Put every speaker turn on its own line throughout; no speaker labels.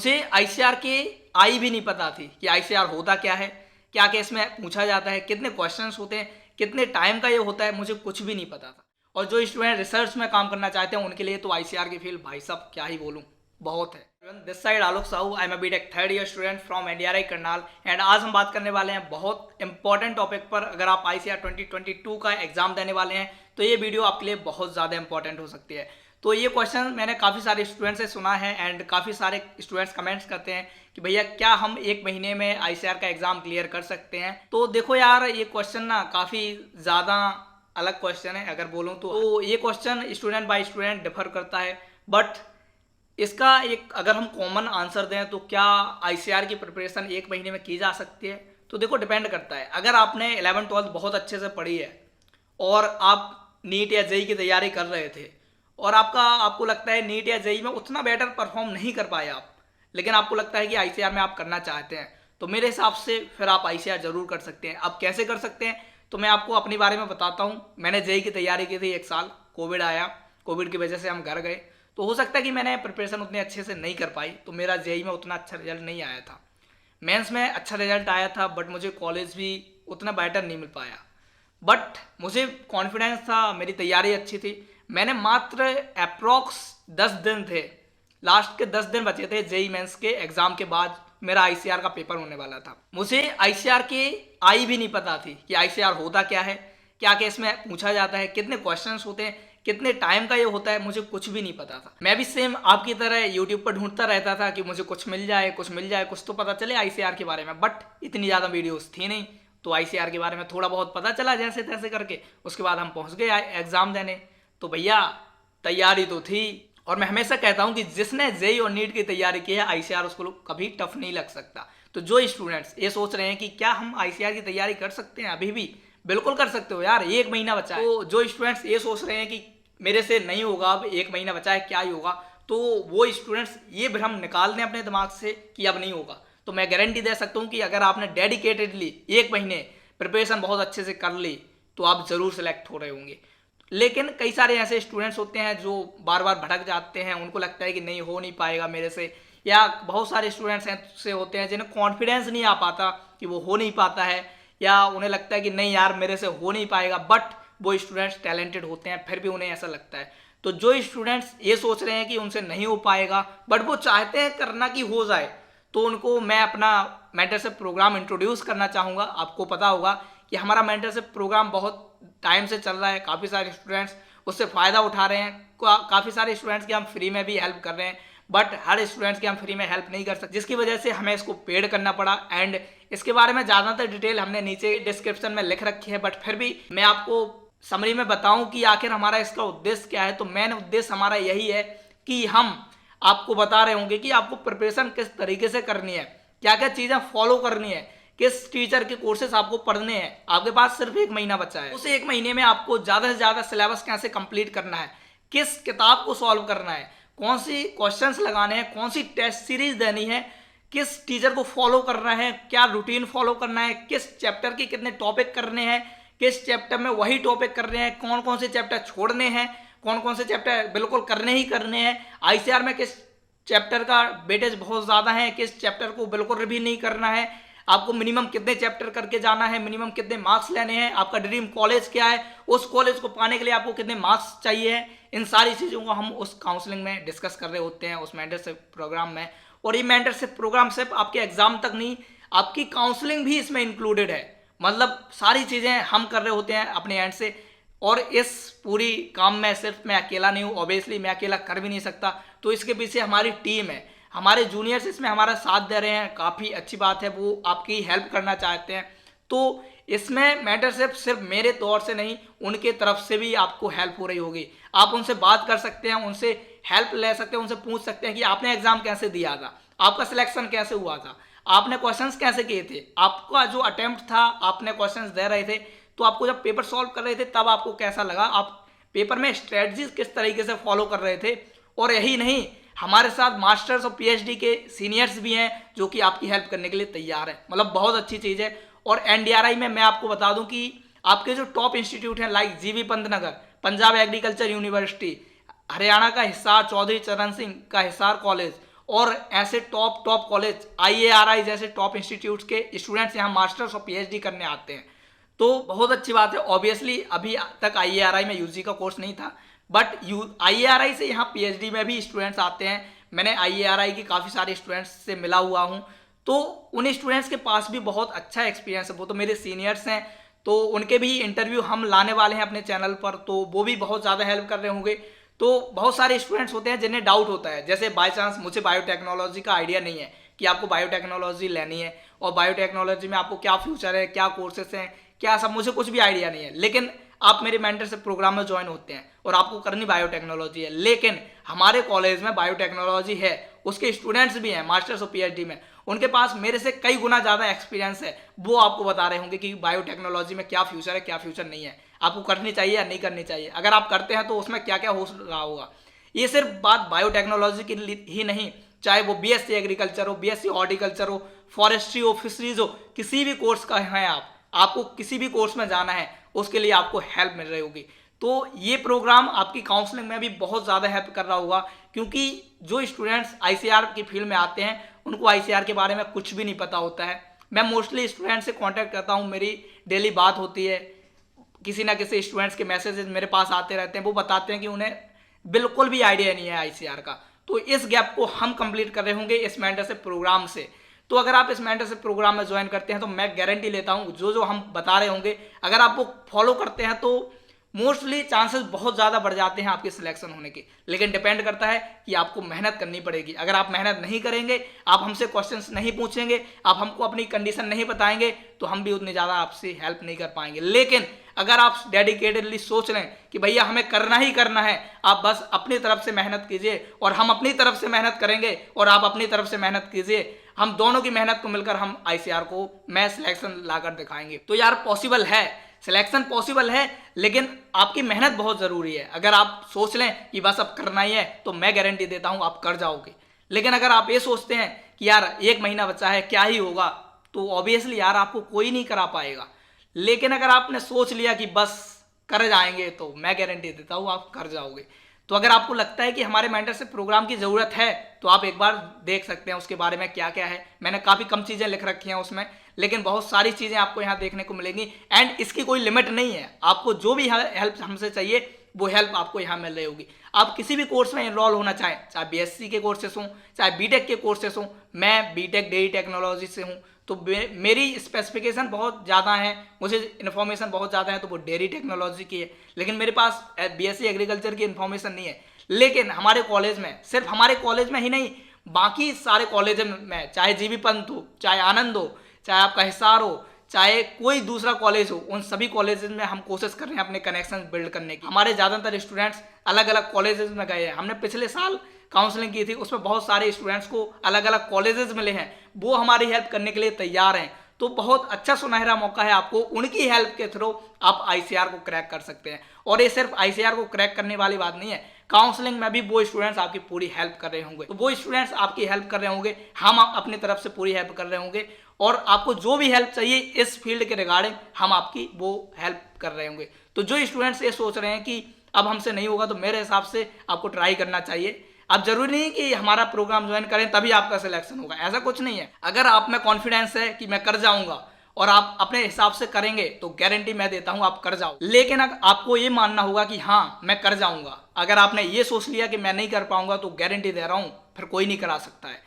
मुझे आईसीआर की आई भी नहीं पता थी कि आईसीआर होता क्या है, क्या क्या इसमें पूछा जाता है, कितने क्वेश्चंस होते हैं, कितने टाइम का ये होता है, मुझे कुछ भी नहीं पता था। और जो स्टूडेंट रिसर्च में काम करना चाहते हैं उनके लिए तो आईसीआर की फील्ड भाई साहब क्या ही बोलूँ, बहुत है। This side Alok Sahu, I am a BTech third year student from NDRI Karnal and आज हम बात करने वाले हैं बहुत इंपॉर्टेंट टॉपिक पर। अगर आप आईसीआर 2022 का एग्जाम देने वाले हैं तो ये वीडियो आपके लिए बहुत ज़्यादा इंपॉर्टेंट हो सकती है। तो ये क्वेश्चन मैंने काफ़ी सारे स्टूडेंट्स से सुना है एंड काफ़ी सारे स्टूडेंट्स कमेंट्स करते हैं कि भैया क्या हम एक महीने में आईसीआर का एग्ज़ाम क्लियर कर सकते हैं। तो देखो यार, ये क्वेश्चन ना काफ़ी ज़्यादा अलग क्वेश्चन है। अगर बोलूँ तो ये question student by student differ करता है, बट इसका एक अगर हम कॉमन आंसर दें तो क्या आईसीआर की प्रिपरेशन एक महीने में की जा सकती है? तो देखो, डिपेंड करता है। अगर आपने 11th-12th बहुत अच्छे से पढ़ी है और आप नीट या जेई की तैयारी कर रहे थे और आपको लगता है नीट या जेई में उतना बेटर परफॉर्म नहीं कर पाए आप, लेकिन आपको लगता है कि आईसीआर में आप करना चाहते हैं, तो मेरे हिसाब से फिर आप आईसीआर जरूर कर सकते हैं। अब कैसे कर सकते हैं तो मैं आपको अपने बारे में बताता हूँ। मैंने जेई की तैयारी की थी 1 साल, कोविड आया, कोविड की वजह से हम घर गए, तो हो सकता है कि मैंने प्रिपरेशन उतने अच्छे से नहीं कर पाई, तो मेरा जेई में उतना अच्छा रिजल्ट नहीं आया था। मेंस में अच्छा रिजल्ट आया था, बट मुझे कॉलेज भी उतना बेटर नहीं मिल पाया। बट मुझे कॉन्फिडेंस था, मेरी तैयारी अच्छी थी। मैंने मात्र अप्रॉक्स 10 दिन थे, लास्ट के 10 दिन बचे थे जेई मेंस के एग्जाम के बाद मेरा आईसीआर का पेपर होने वाला था। मुझे आईसीआर की आई भी नहीं पता थी कि आईसीआर होता क्या है, क्या क्या इसमें पूछा जाता है, कितने क्वेश्चंस होते हैं, कितने टाइम का ये होता है, मुझे कुछ भी नहीं पता था। मैं भी सेम आपकी तरह यूट्यूब पर ढूंढता रहता था कि मुझे कुछ मिल जाए, कुछ तो पता चले आईसीआर के बारे में, बट इतनी ज़्यादा वीडियोस थी नहीं। तो आईसीआर के बारे में थोड़ा बहुत पता चला जैसे तैसे करके, उसके बाद हम पहुंच गए एग्जाम देने। तो भैया तैयारी तो थी, और मैं हमेशा कहता हूं कि जिसने जेई और नीट की तैयारी की है आईसीआर उसको कभी टफ नहीं लग सकता। तो जो स्टूडेंट्स ये सोच रहे हैं कि क्या हम आईसीआर की तैयारी कर सकते हैं, अभी भी बिल्कुल कर सकते हो यार, 1 महीना बचा है। तो जो स्टूडेंट्स ये सोच रहे हैं कि मेरे से नहीं होगा, अब 1 महीना बचा है, क्या ही होगा, तो वो स्टूडेंट्स ये भ्रम निकाल दें अपने दिमाग से कि अब नहीं होगा। तो मैं गारंटी दे सकता हूँ कि अगर आपने डेडिकेटेडली 1 महीने प्रिपरेशन बहुत अच्छे से कर ली तो आप जरूर सेलेक्ट हो रहे होंगे। लेकिन कई सारे ऐसे स्टूडेंट्स होते हैं जो बार बार भटक जाते हैं, उनको लगता है कि नहीं हो नहीं पाएगा मेरे से, या बहुत सारे स्टूडेंट्स ऐसे होते हैं जिन्हें कॉन्फिडेंस नहीं आ पाता कि वो हो नहीं पाता है, या उन्हें लगता है कि नहीं यार मेरे से हो नहीं पाएगा, बट वो स्टूडेंट्स टैलेंटेड होते हैं फिर भी उन्हें ऐसा लगता है। तो जो स्टूडेंट्स ये सोच रहे हैं कि उनसे नहीं हो पाएगा बट वो चाहते हैं करना कि हो जाए, तो उनको मैं अपना मेंटरशिप प्रोग्राम इंट्रोड्यूस करना चाहूँगा। आपको पता होगा कि हमारा मेंटरशिप प्रोग्राम बहुत टाइम से चल रहा है, काफ़ी सारे स्टूडेंट्स उससे फ़ायदा उठा रहे हैं। काफ़ी सारे स्टूडेंट्स की हम फ्री में भी हेल्प कर रहे हैं, बट हर स्टूडेंट्स की हम फ्री में हेल्प नहीं कर सकते, जिसकी वजह से हमें इसको पेड करना पड़ा। एंड इसके बारे में ज़्यादातर डिटेल हमने नीचे डिस्क्रिप्शन में लिख रखी है, बट फिर भी मैं आपको समरी में बताऊं कि आखिर हमारा इसका उद्देश्य क्या है। तो मेन उद्देश्य हमारा यही है कि हम आपको बता रहे होंगे कि आपको प्रिपरेशन किस तरीके से करनी है, क्या क्या चीज़ें फॉलो करनी है, किस टीचर के कोर्सेस आपको पढ़ने हैं। आपके पास सिर्फ 1 महीना बचा है, उस 1 महीने में आपको ज़्यादा से ज़्यादा सिलेबस कैसे कंप्लीट करना है, किस किताब को सॉल्व करना है, कौन सी क्वेश्चंस लगाने हैं, कौन सी टेस्ट सीरीज देनी है, किस टीचर को फॉलो करना है, क्या रूटीन फॉलो करना है, किस चैप्टर के कितने टॉपिक करने हैं, किस चैप्टर में वही टॉपिक करने हैं, कौन कौन से चैप्टर छोड़ने हैं, कौन कौन से चैप्टर बिल्कुल करने ही करने हैं, आईसीआर में किस चैप्टर का वेटेज बहुत ज़्यादा है, किस चैप्टर को बिल्कुल रिव्यू नहीं करना है, आपको मिनिमम कितने चैप्टर करके जाना है, मिनिमम कितने मार्क्स लेने हैं, आपका ड्रीम कॉलेज क्या है, उस कॉलेज को पाने के लिए आपको कितने मार्क्स चाहिए, इन सारी चीज़ों को हम उस काउंसलिंग में डिस्कस कर रहे होते हैं, उस मेंटरशिप प्रोग्राम में। और ये मेंटरशिप प्रोग्राम सिर्फ आपके एग्जाम तक नहीं, आपकी काउंसलिंग भी इसमें इंक्लूडेड है। मतलब सारी चीज़ें हम कर रहे होते हैं अपने एंड से, और इस पूरी काम में सिर्फ मैं अकेला नहीं हूँ, ऑब्वियसली मैं अकेला कर भी नहीं सकता। तो इसके पीछे हमारी टीम है, हमारे जूनियर्स इसमें हमारा साथ दे रहे हैं, काफ़ी अच्छी बात है, वो आपकी हेल्प करना चाहते हैं। तो इसमें मेंटरशिप सिर्फ मेरे तौर से नहीं, उनके तरफ से भी आपको हेल्प हो रही होगी। आप उनसे बात कर सकते हैं, उनसे हेल्प ले सकते हैं, उनसे पूछ सकते हैं कि आपने एग्जाम कैसे दिया था, आपका सिलेक्शन कैसे हुआ था, आपने क्वेश्चंस कैसे किए थे, आपका जो अटेम्प्ट था, आपने क्वेश्चंस दे रहे थे तो आपको जब पेपर सॉल्व कर रहे थे तब आपको कैसा लगा, आप पेपर में स्ट्रेटजीज किस तरीके से फॉलो कर रहे थे। और यही नहीं, हमारे साथ मास्टर्स और पीएचडी के सीनियर्स भी हैं जो कि आपकी हेल्प करने के लिए तैयार है। मतलब बहुत अच्छी चीज़ है। और एनडीआरआई में मैं आपको बता दूं कि आपके जो टॉप इंस्टीट्यूट हैं लाइक जीवी पंतनगर, पंजाब एग्रीकल्चर यूनिवर्सिटी, हरियाणा का हिसार चौधरी चरण सिंह का हिसार कॉलेज, और ऐसे टॉप टॉप कॉलेज IARI जैसे टॉप इंस्टीट्यूट्स के स्टूडेंट्स यहाँ मास्टर्स और PhD करने आते हैं। तो बहुत अच्छी बात है। ऑब्वियसली अभी तक IARI में UG का कोर्स नहीं था, बट IARI से यहाँ PhD में भी स्टूडेंट्स आते हैं। मैंने IARI के काफ़ी सारे स्टूडेंट्स से मिला हुआ हूँ, तो उन स्टूडेंट्स के पास भी बहुत अच्छा एक्सपीरियंस है। वो तो मेरे सीनियर्स हैं, तो उनके भी इंटरव्यू हम लाने वाले हैं अपने चैनल पर, तो वो भी बहुत ज़्यादा हेल्प कर रहे होंगे। तो बहुत सारे स्टूडेंट्स होते हैं जिन्हें डाउट होता है, जैसे बाय चांस मुझे बायोटेक्नोलॉजी का आइडिया नहीं है कि आपको बायोटेक्नोलॉजी लेनी है और बायोटेक्नोलॉजी में आपको क्या फ्यूचर है, क्या कोर्सेस हैं, क्या सब, मुझे कुछ भी आइडिया नहीं है। लेकिन आप मेरे मेंटर से प्रोग्राम में ज्वाइन होते हैं और आपको करनी बायोटेक्नोलॉजी है, लेकिन हमारे कॉलेज में बायोटेक्नोलॉजी है, उसके स्टूडेंट्स भी हैं मास्टर्स और PhD में, उनके पास मेरे से कई गुना ज़्यादा एक्सपीरियंस है। वो आपको बता रहे होंगे कि बायोटेक्नोलॉजी में क्या फ्यूचर है, क्या फ्यूचर नहीं है, आपको करनी चाहिए या नहीं करनी चाहिए। अगर आप करते हैं तो उसमें क्या क्या हो रहा होगा। ये सिर्फ बात बायोटेक्नोलॉजी की ही नहीं, चाहे वो BSc एग्रीकल्चर हो, BSc हॉर्टिकल्चर हो, फॉरेस्ट्री हो, फिशरीज हो, किसी भी कोर्स का है आपको किसी भी कोर्स में जाना है, उसके लिए आपको हेल्प मिल रही होगी। तो ये प्रोग्राम आपकी काउंसलिंग में भी बहुत ज़्यादा हेल्प कर रहा होगा, क्योंकि जो स्टूडेंट्स ICAR की फील्ड में आते हैं उनको ICAR के बारे में कुछ भी नहीं पता होता है। मैं मोस्टली स्टूडेंट से कांटेक्ट करता हूँ, मेरी डेली बात होती है, किसी ना किसी स्टूडेंट्स के मैसेजेस मेरे पास आते रहते हैं, वो बताते हैं कि उन्हें बिल्कुल भी आइडिया नहीं है ICAR का। तो इस गैप को हम कंप्लीट कर रहे होंगे इस मेंटरशिप प्रोग्राम से। तो अगर आप इस मेंटरशिप प्रोग्राम में ज्वाइन करते हैं तो मैं गारंटी लेता हूं जो जो हम बता रहे होंगे, अगर आप वो फॉलो करते हैं तो मोस्टली चांसेस बहुत ज़्यादा बढ़ जाते हैं आपके सिलेक्शन होने के। लेकिन डिपेंड करता है कि आपको मेहनत करनी पड़ेगी। अगर आप मेहनत नहीं करेंगे, आप हमसे क्वेश्चंस नहीं पूछेंगे, आप हमको अपनी कंडीशन नहीं बताएंगे, तो हम भी उतनी ज़्यादा आपसे हेल्प नहीं कर पाएंगे। लेकिन अगर आप डेडिकेटेडली सोच लें कि भैया हमें करना ही करना है, आप बस अपनी तरफ से मेहनत कीजिए और हम अपनी तरफ से मेहनत करेंगे और आप अपनी तरफ से मेहनत कीजिए, हम दोनों की मेहनत को मिलकर हम ICAR को मैं सिलेक्शन लाकर दिखाएंगे। तो यार पॉसिबल है, सिलेक्शन पॉसिबल है, लेकिन आपकी मेहनत बहुत ज़रूरी है। अगर आप सोच लें कि बस अब करना ही है, तो मैं गारंटी देता हूँ आप कर जाओगे। लेकिन अगर आप ये सोचते हैं कि यार 1 महीना बचा है, क्या ही होगा, तो ऑब्वियसली यार आपको कोई नहीं करा पाएगा। लेकिन अगर आपने सोच लिया कि बस कर जाएंगे, तो मैं गारंटी देता हूँ आप कर जाओगे। तो अगर आपको लगता है कि हमारे मेंटरशिप प्रोग्राम की ज़रूरत है, तो आप एक बार देख सकते हैं उसके बारे में क्या क्या है। मैंने काफ़ी कम चीज़ें लिख रखी हैं उसमें, लेकिन बहुत सारी चीज़ें आपको यहाँ देखने को मिलेंगी एंड इसकी कोई लिमिट नहीं है। आपको जो भी हेल्प हमसे चाहिए वो हेल्प आपको यहाँ मिल रही होगी। आप किसी भी कोर्स में इनरोल होना चाहें, चाहे BSc के कोर्सेस हों, चाहे BTech के कोर्सेस हों, मैं BTech डेयरी टेक्नोलॉजी से हूँ, तो मेरी स्पेसिफिकेशन बहुत ज़्यादा है, मुझे इन्फॉर्मेशन बहुत ज़्यादा है, तो वो डेयरी टेक्नोलॉजी की है। लेकिन मेरे पास BSc एग्रीकल्चर की इन्फॉर्मेशन नहीं है। लेकिन हमारे कॉलेज में, सिर्फ हमारे कॉलेज में ही नहीं, बाकी सारे कॉलेज में, चाहे GV पंत हो, चाहे आनंद हो, चाहे आपका हिसार हो, चाहे कोई दूसरा कॉलेज हो, उन सभी कॉलेजेस में हम कोशिश कर रहे हैं अपने कनेक्शन बिल्ड करने की। हमारे ज़्यादातर स्टूडेंट्स अलग अलग कॉलेजेस में गए हैं। हमने पिछले साल काउंसलिंग की थी, उसमें बहुत सारे स्टूडेंट्स को अलग अलग कॉलेजेस मिले हैं, वो हमारी हेल्प करने के लिए तैयार हैं। तो बहुत अच्छा सुनहरा मौका है, आपको उनकी हेल्प के थ्रू आप ICAR को क्रैक कर सकते हैं। और ये सिर्फ ICAR को क्रैक करने वाली बात नहीं है, काउंसलिंग में भी वो स्टूडेंट्स आपकी पूरी हेल्प कर रहे होंगे। तो वो स्टूडेंट्स आपकी हेल्प कर रहे होंगे, हम अपनी तरफ से पूरी हेल्प कर रहे होंगे, और आपको जो भी हेल्प चाहिए इस फील्ड के रिगार्डिंग हम आपकी वो हेल्प कर रहे होंगे। तो जो स्टूडेंट्स ये सोच रहे हैं कि अब हमसे नहीं होगा, तो मेरे हिसाब से आपको ट्राई करना चाहिए। अब जरूरी नहीं कि हमारा प्रोग्राम ज्वाइन करें तभी आपका सिलेक्शन होगा, ऐसा कुछ नहीं है। अगर आप में कॉन्फिडेंस है कि मैं कर जाऊंगा और आप अपने हिसाब से करेंगे, तो गारंटी मैं देता हूं आप कर जाओ। लेकिन आपको ये मानना होगा कि हाँ मैं कर जाऊंगा। अगर आपने ये सोच लिया कि मैं नहीं कर पाऊंगा, तो गारंटी दे रहा हूं फिर कोई नहीं करा सकता है।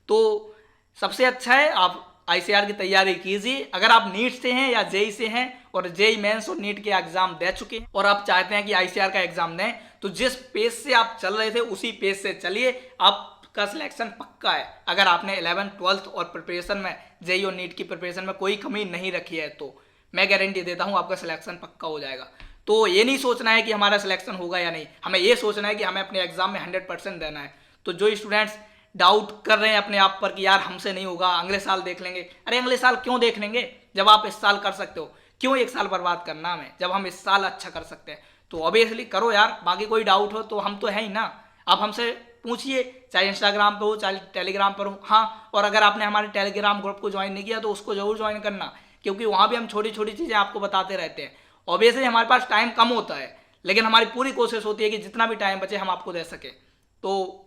तो सबसे अच्छा है आप ICAR की तैयारी कीजिए। अगर आप नीट से हैं या JEE से हैं और JEE मेंस और नीट के एग्जाम दे चुके हैं और आप चाहते हैं कि ICAR का एग्जाम दें, तो जिस पेज से आप चल रहे थे उसी पेज से चलिए, आपका सिलेक्शन पक्का है। अगर आपने 11th 12th और प्रिपरेशन में JEE और नीट की प्रिपरेशन में कोई कमी नहीं रखी है, तो मैं गारंटी देता हूँ आपका सिलेक्शन पक्का हो जाएगा। तो ये नहीं सोचना है कि हमारा सिलेक्शन होगा या नहीं, हमें ये सोचना है कि हमें अपने एग्जाम में 100% देना है। तो जो स्टूडेंट्स डाउट कर रहे हैं अपने आप पर कि यार हमसे नहीं होगा, अगले साल देख लेंगे, अरे अगले साल क्यों देख लेंगे जब आप इस साल कर सकते हो? क्यों 1 साल बर्बाद करना हमें जब हम इस साल अच्छा कर सकते हैं? तो ऑब्वियसली करो यार। बाकी कोई डाउट हो तो हम तो है ही ना, आप हमसे पूछिए, चाहे इंस्टाग्राम पे हो चाहे टेलीग्राम पर हो। हाँ, और अगर आपने हमारे टेलीग्राम ग्रुप को ज्वाइन नहीं किया तो उसको जरूर ज्वाइन करना, क्योंकि वहाँ भी हम छोटी छोटी चीज़ें आपको बताते रहते हैं। ऑब्वियसली हमारे पास टाइम कम होता है, लेकिन हमारी पूरी कोशिश होती है कि जितना भी टाइम बचे हम आपको दे सकें। तो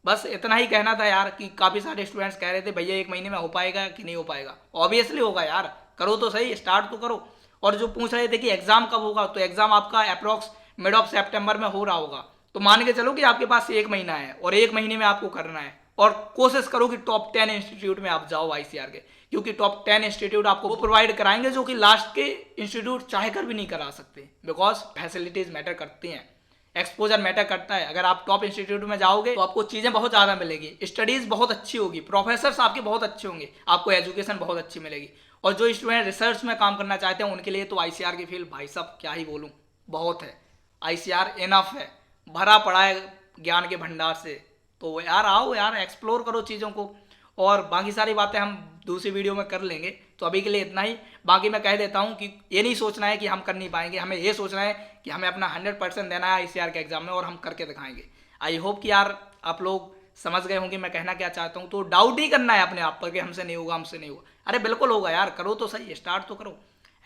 बस इतना ही कहना था यार कि काफ़ी सारे स्टूडेंट्स कह रहे थे भैया 1 महीने में हो पाएगा कि नहीं हो पाएगा। ऑब्वियसली होगा यार, करो तो सही, स्टार्ट तो करो। और जो पूछ रहे थे कि एग्ज़ाम कब होगा, तो एग्ज़ाम आपका अप्रॉक्स मिड ऑफ सितंबर में हो रहा होगा। तो मान के चलो कि आपके पास 1 महीना है और 1 महीने में आपको करना है, और कोशिश करो कि टॉप 10 इंस्टीट्यूट में आप जाओ ICAR के, क्योंकि टॉप 10 इंस्टीट्यूट आपको वो प्रोवाइड कराएंगे जो कि लास्ट के इंस्टीट्यूट चाह कर भी नहीं करा सकते, बिकॉज फैसिलिटीज मैटर करती हैं, एक्सपोजर मैटर करता है। अगर आप टॉप इंस्टीट्यूट में जाओगे तो आपको चीज़ें बहुत ज़्यादा मिलेगी, स्टडीज़ बहुत अच्छी होगी, प्रोफेसर्स आपके बहुत अच्छे होंगे, आपको एजुकेशन बहुत अच्छी मिलेगी। और जो स्टूडेंट रिसर्च में काम करना चाहते हैं उनके लिए तो ICAR की फील्ड भाई साहब क्या ही बोलूँ, बहुत है। ICAR इनफ है, भरा पड़ा है ज्ञान के भंडार से। तो यार आओ यार, एक्सप्लोर करो चीज़ों को, और बाकी सारी बातें हम दूसरी वीडियो में कर लेंगे। तो अभी के लिए इतना ही। बाकी मैं कह देता हूँ कि ये नहीं सोचना है कि हम कर नहीं पाएंगे, हमें ये सोचना है कि हमें अपना 100% देना है ICAR के एग्जाम में, और हम करके दिखाएंगे। आई होप कि यार आप लोग समझ गए होंगे मैं कहना क्या चाहता हूँ। तो डाउट ही करना है अपने आप पर कि हमसे नहीं होगा, हमसे नहीं होगा। अरे बिल्कुल होगा यार, करो तो सही, स्टार्ट तो करो।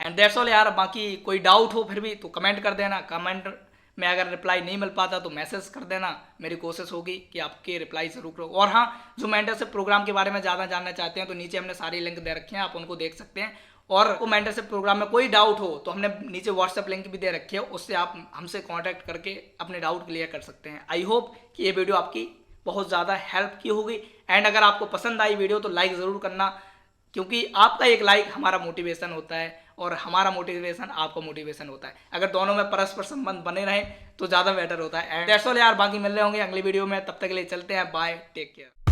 एंड दैट्स ऑल यार। बाकी कोई डाउट हो फिर भी तो कमेंट कर देना, कमेंट में अगर रिप्लाई नहीं मिल पाता तो मैसेज कर देना, मेरी कोशिश होगी कि आपके रिप्लाई जरूर करो। और हाँ, जो मेंटरशिप प्रोग्राम के बारे में ज़्यादा जानना चाहते हैं तो नीचे हमने सारी लिंक दे रखे हैं, आप उनको देख सकते हैं। और को मेंटरशिप प्रोग्राम में कोई डाउट हो तो हमने नीचे व्हाट्सएप लिंक भी दे रखी है, उससे आप हमसे कॉन्टैक्ट करके अपने डाउट क्लियर कर सकते हैं। आई होप कि ये वीडियो आपकी बहुत ज़्यादा हेल्प की होगी। एंड अगर आपको पसंद आई वीडियो तो लाइक ज़रूर करना, क्योंकि आपका एक लाइक हमारा मोटिवेशन होता है और हमारा मोटिवेशन आपका मोटिवेशन होता है। अगर दोनों में परस्पर संबंध बने रहे तो ज़्यादा बेटर होता है। एंड दैट्स ऑल यार। बाकी मिल रहे होंगे अगली वीडियो में, तब तक के लिए चलते हैं, बाय, टेक केयर।